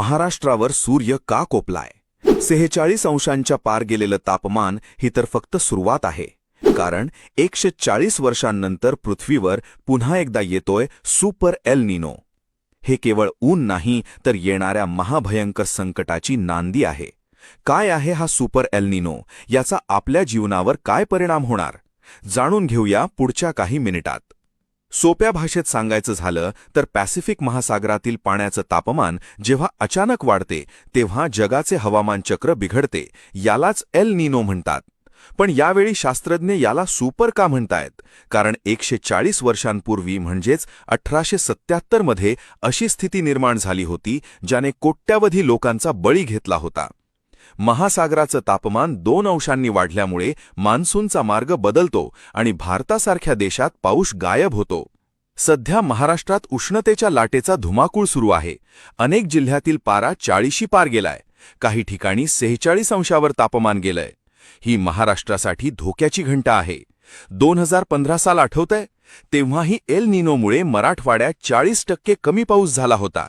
महाराष्ट्रावर सूर्य का कोपलाय? 46 अंशांच्या पार गेलेलं तापमान ही तर फक्त सुरुवात आहे. कारण 140 वर्षांनंतर पृथ्वीवर पुन्हा एकदा येतोय सुपर एल निनो. हे केवळ ऊन नाही तर येणाऱ्या महाभयंकर संकटाची नांदी आहे. काय आहे हा सुपर एल निनो? याचा आपल्या जीवनावर काय परिणाम होणार? जाणून घेऊया पुढच्या काही मिनिटात. सोप्या भाषेत सांगायचं झालं तर पॅसिफिक महासागरातील पाण्याचं तापमान जेव्हा अचानक वाढते तेव्हा जगाचे हवामान चक्र बिघडते. यालाच एल निनो म्हणतात. पण यावेळी शास्त्रज्ञ याला सुपर का म्हणतायत? कारण 140 वर्षांपूर्वी म्हणजेच 1877 मध्ये अशी स्थिती निर्माण झाली होती ज्याने कोट्यावधी लोकांचा बळी घेतला होता. महासागराचं तापमान 2 अंशांनी वाढल्यामुळे मान्सूनचा मार्ग बदलतो आणि भारतासारख्या देशात पाऊस गायब होतो. सध्या महाराष्ट्रात उष्णतेच्या लाटेचा धुमाकूळ सुरू आहे. अनेक जिल्ह्यातील पारा 40शी पार गेलाय. काही ठिकाणी 46 अंशावर तापमान गेलंय. ही महाराष्ट्रासाठी धोक्याची घंटा आहे. 2015 साल आठवतंय? तेव्हाही एल निनोमुळे मराठवाड्यात 40% कमी पाऊस झाला होता.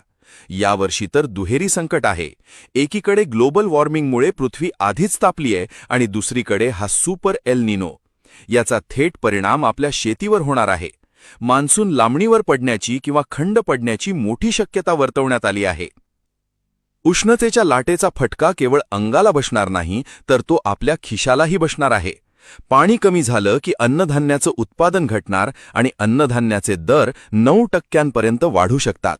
यावर्षी तर दुहेरी संकट आहे. एकीकडे ग्लोबल वॉर्मिंगमुळे पृथ्वी आधीच तापलीय आणि दुसरीकडे हा सुपर एल निनो. याचा थेट परिणाम आपल्या शेतीवर होणार आहे. मान्सून लांबणीवर पडण्याची किंवा खंड पडण्याची मोठी शक्यता वर्तवण्यात आली आहे. उष्णतेच्या लाटेचा फटका केवळ अंगाला बसणार नाही तर तो आपल्या खिशालाही बसणार आहे. पाणी कमी झालं की अन्नधान्याचं उत्पादन घटणार आणि अन्नधान्याचे दर 9% वाढू शकतात.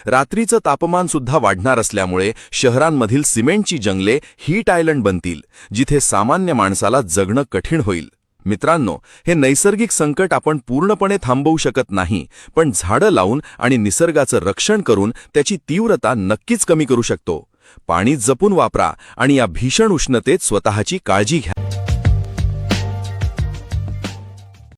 रात्रीचं तापमान सुद्धा वाढणार असल्यामुळे शहरांमधील सिमेंटची जंगले हीट आयलंड बनतील, जिथे सामान्य माणसाला जगणं कठीण होईल. मित्रांनो, हे नैसर्गिक संकट आपण पूर्णपणे थांबवू शकत नाही, पण झाडं लावून आणि निसर्गाचं रक्षण करून त्याची तीव्रता नक्कीच कमी करू शकतो. पाणी जपून वापरा आणि या भीषण उष्णतेत स्वतःची काळजी घ्या.